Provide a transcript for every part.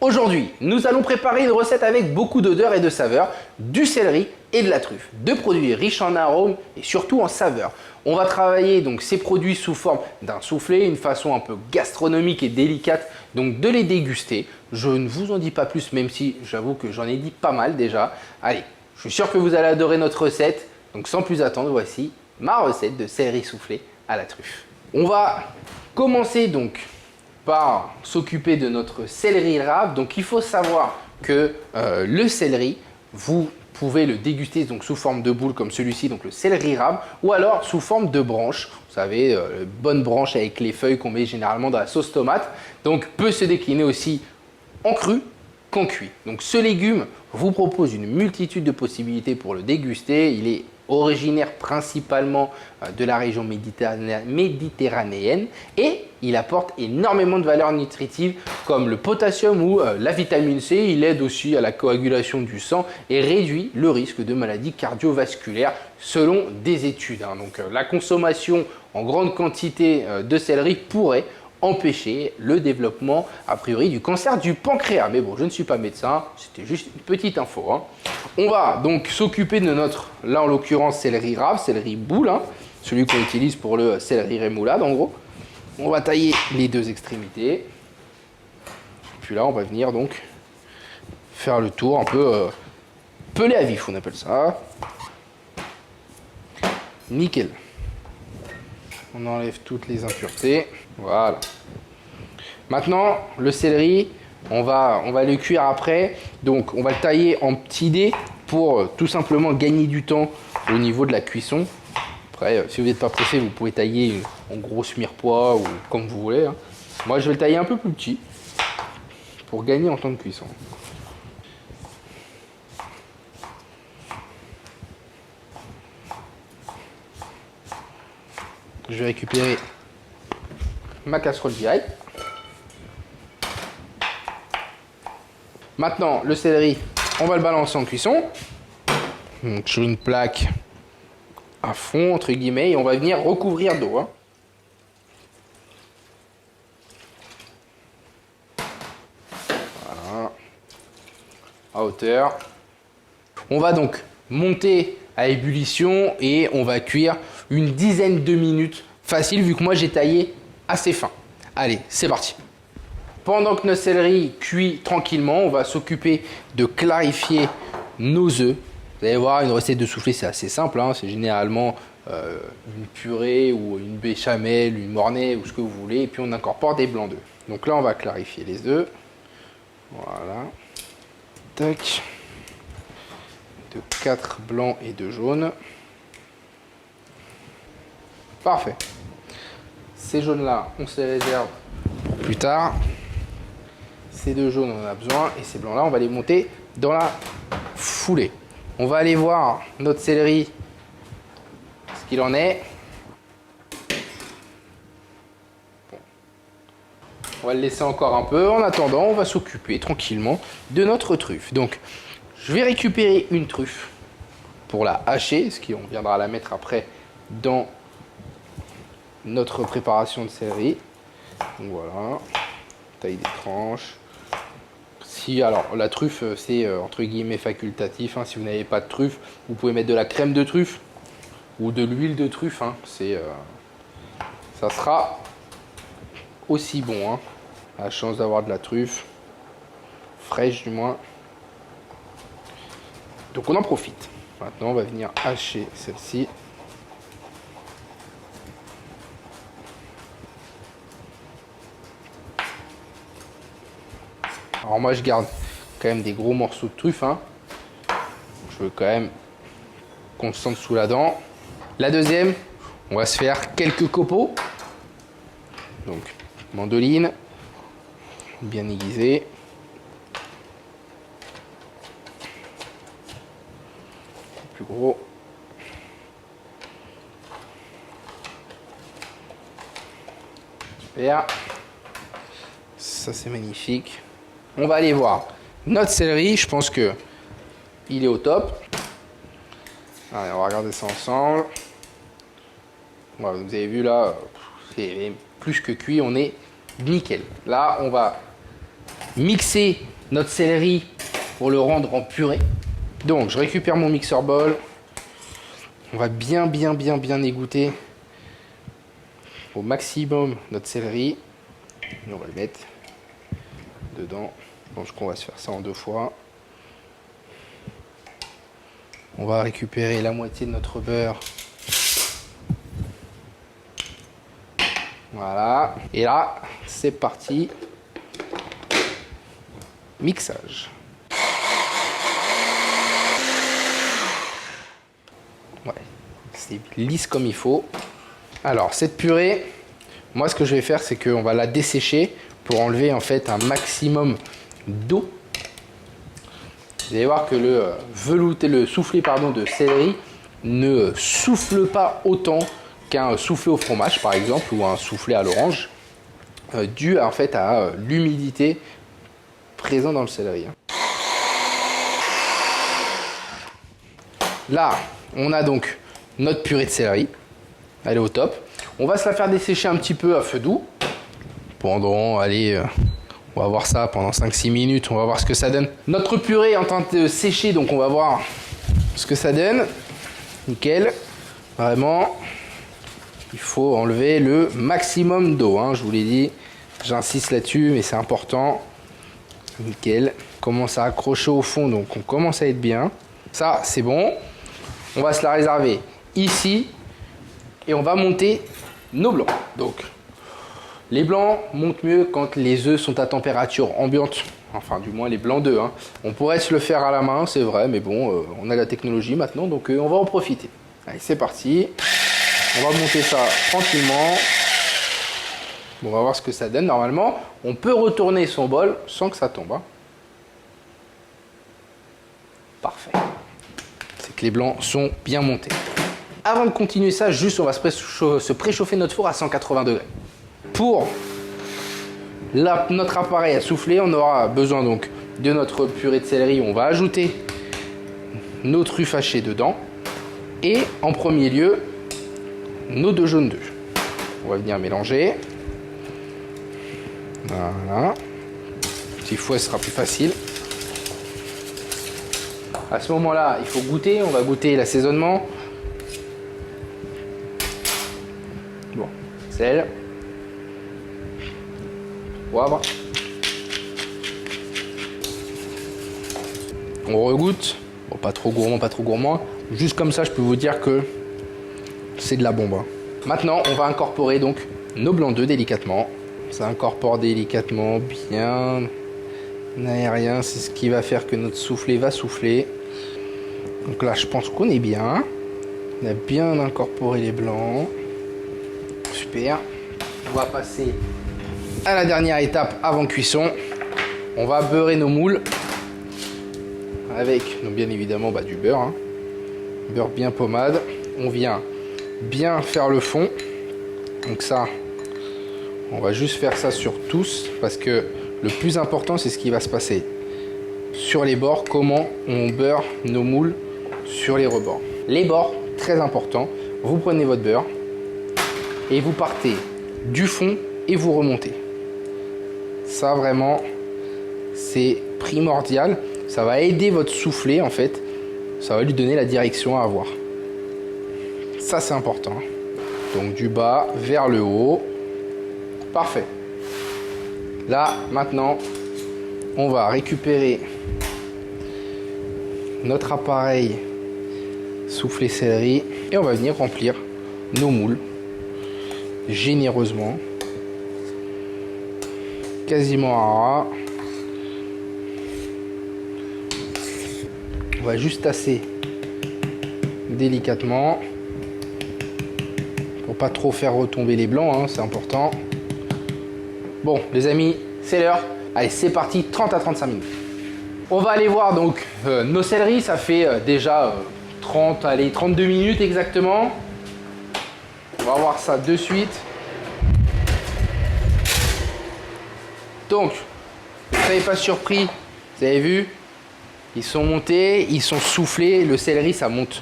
Aujourd'hui, nous allons préparer une recette avec beaucoup d'odeurs et de saveurs, du céleri et de la truffe. Deux produits riches en arômes et surtout en saveurs. On va travailler donc ces produits sous forme d'un soufflé, une façon un peu gastronomique et délicate donc de les déguster. Je ne vous en dis pas plus, même si j'avoue que j'en ai dit pas mal déjà. Allez, je suis sûr que vous allez adorer notre recette. Donc sans plus attendre, voici ma recette de céleri soufflé à la truffe. On va commencer donc par s'occuper de notre céleri rave. Donc il faut savoir que le céleri, vous pouvez le déguster donc sous forme de boule comme celui-ci, donc le céleri rave, ou alors sous forme de branche. Vous savez, bonne branche avec les feuilles qu'on met généralement dans la sauce tomate. Donc peut se décliner aussi en cru qu'en cuit. Donc ce légume vous propose une multitude de possibilités pour le déguster. Il est originaire principalement de la région méditerranéenne et il apporte énormément de valeurs nutritives comme le potassium ou la vitamine C. Il aide aussi à la coagulation du sang et réduit le risque de maladies cardiovasculaires selon des études. Donc la consommation en grande quantité de céleri pourrait empêcher le développement a priori du cancer du pancréas. Mais bon, je ne suis pas médecin, c'était juste une petite info. On va donc s'occuper de notre, là en l'occurrence, céleri rave, céleri boule, celui qu'on utilise pour le céleri rémoulade en gros. On va tailler les deux extrémités. Puis là, on va venir donc faire le tour un peu pelé à vif, on appelle ça. Nickel. On enlève toutes les impuretés. Voilà. Maintenant, le céleri, on va le cuire après. Donc, on va le tailler en petits dés pour tout simplement gagner du temps au niveau de la cuisson. Après, si vous n'êtes pas pressé, vous pouvez tailler en grosse mirepoix ou comme vous voulez. Moi, je vais le tailler un peu plus petit pour gagner en temps de cuisson. Je vais récupérer ma casserole direct. Maintenant, le céleri, on va le balancer en cuisson. Donc, sur une plaque à fond, entre guillemets, et on va venir recouvrir d'eau. Voilà. À hauteur. On va donc monter à ébullition et on va cuire une dizaine de minutes. Facile, vu que moi j'ai taillé assez fin. Allez, c'est parti. Pendant que notre céleri cuit tranquillement, on va s'occuper de clarifier nos œufs. Vous allez voir, une recette de soufflé, c'est assez simple. C'est généralement une purée ou une béchamel, une mornay ou ce que vous voulez. Et puis on incorpore des blancs d'œufs. Donc là, on va clarifier les œufs. Voilà. Tac. De 4 blancs et 2 jaunes. Parfait. Ces jaunes-là, on se les réserve pour plus tard. Ces deux jaunes, on en a besoin. Et ces blancs-là, on va les monter dans la foulée. On va aller voir notre céleri, ce qu'il en est. Bon. On va le laisser encore un peu. En attendant, on va s'occuper tranquillement de notre truffe. Donc, je vais récupérer une truffe pour la hacher, ce qui on viendra la mettre après dans notre préparation de céleri. Donc voilà, taille des tranches. Si alors la truffe c'est entre guillemets facultatif, si vous n'avez pas de truffe, vous pouvez mettre de la crème de truffe ou de l'huile de truffe. Ça sera aussi bon. La chance d'avoir de la truffe fraîche du moins. Donc on en profite. Maintenant on va venir hacher celle-ci. Alors moi je garde quand même des gros morceaux de truffe. Je veux quand même qu'on se sente sous la dent. La deuxième, on va se faire quelques copeaux. Donc mandoline, bien aiguisée. Plus gros. Super. Ça c'est magnifique. On va aller voir notre céleri. Je pense que il est au top. Allez, on va regarder ça ensemble. Voilà, vous avez vu là, c'est plus que cuit, on est nickel. Là, on va mixer notre céleri pour le rendre en purée. Donc je récupère mon mixeur bowl. On va bien égoutter au maximum notre céleri. Et on va le mettre dedans. Je pense qu'on va se faire ça en 2 fois. On va récupérer la moitié de notre beurre. Voilà. Et là, c'est parti. Mixage. Ouais, c'est lisse comme il faut. Alors, cette purée, moi, ce que je vais faire, c'est qu'on va la dessécher pour enlever en fait un maximum d'eau. Vous allez voir que le soufflé de céleri ne souffle pas autant qu'un soufflé au fromage par exemple ou un soufflé à l'orange, dû en fait à l'humidité présente dans le céleri. Là, on a donc notre purée de céleri. Elle est au top. On va se la faire dessécher un petit peu à feu doux pendant, allez, on va voir ça pendant 5-6 minutes, on va voir ce que ça donne. Notre purée est en train de sécher, donc on va voir ce que ça donne. Nickel. Vraiment, il faut enlever le maximum d'eau, hein, je vous l'ai dit. J'insiste là-dessus, mais c'est important. Nickel. On commence à accrocher au fond, donc on commence à être bien. Ça, c'est bon. On va se la réserver ici. Et on va monter nos blancs. Donc, les blancs montent mieux quand les œufs sont à température ambiante. Enfin, du moins les blancs d'œufs. Hein. On pourrait se le faire à la main, c'est vrai, mais bon, on a la technologie maintenant, donc on va en profiter. Allez, c'est parti. On va monter ça tranquillement. Bon, on va voir ce que ça donne. Normalement, on peut retourner son bol sans que ça tombe. Hein. Parfait. C'est que les blancs sont bien montés. Avant de continuer ça, juste on va se préchauffer notre four à 180 degrés. Pour notre appareil à souffler, on aura besoin donc de notre purée de céleri. On va ajouter nos truffes hachées dedans. Et en premier lieu, nos 2 jaunes d'œufs. On va venir mélanger. Voilà. Petit fouet, ce sera plus facile. À ce moment-là, il faut goûter. On va goûter l'assaisonnement. Bon, sel, poivre. On regoute. Bon, pas trop gourmand, pas trop gourmand. Juste comme ça, je peux vous dire que c'est de la bombe. Hein. Maintenant, on va incorporer donc nos blancs d'œufs délicatement. Ça incorpore délicatement, bien aérien. C'est ce qui va faire que notre soufflé va souffler. Donc là, je pense qu'on est bien. On a bien incorporé les blancs. Super. On va passer à la dernière étape avant cuisson. On va beurrer nos moules avec, donc bien évidemment, du beurre. Hein. Beurre bien pommade. On vient bien faire le fond. Donc ça, on va juste faire ça sur tous parce que le plus important, c'est ce qui va se passer sur les bords. Comment on beurre nos moules sur les rebords. Les bords, très important. Vous prenez votre beurre et vous partez du fond et vous remontez. Ça vraiment, c'est primordial. Ça va aider votre soufflé en fait. Ça va lui donner la direction à avoir. Ça c'est important. Donc du bas vers le haut. Parfait. Là maintenant, on va récupérer notre appareil soufflé céleri et on va venir remplir nos moules généreusement, quasiment à ras. On va juste tasser délicatement pour pas trop faire retomber les blancs, hein, c'est important. Bon les amis, c'est l'heure. Allez, c'est parti, 30 à 35 minutes. On va aller voir donc nos céleris, ça fait déjà 32 minutes exactement. On va voir ça de suite. Donc, ne soyez pas surpris, vous avez vu, ils sont montés, ils sont soufflés, le céleri ça monte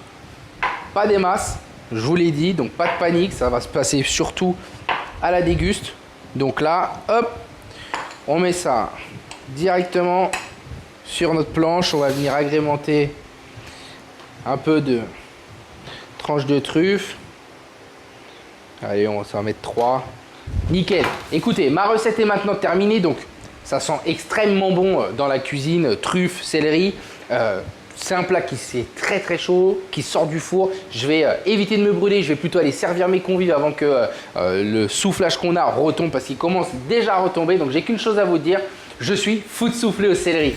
pas des masses, je vous l'ai dit, donc pas de panique, ça va se passer surtout à la déguste. Donc là, hop, on met ça directement sur notre planche. On va venir agrémenter un peu de tranches de truffe. Allez, on va s'en mettre 3. Nickel. Écoutez, ma recette est maintenant terminée. Donc, ça sent extrêmement bon dans la cuisine. Truffe, céleri. C'est un plat qui c'est très très chaud, qui sort du four. Je vais éviter de me brûler, je vais plutôt aller servir mes convives avant que le soufflage qu'on a retombe parce qu'il commence déjà à retomber. Donc j'ai qu'une chose à vous dire, je suis fou de souffler au céleri.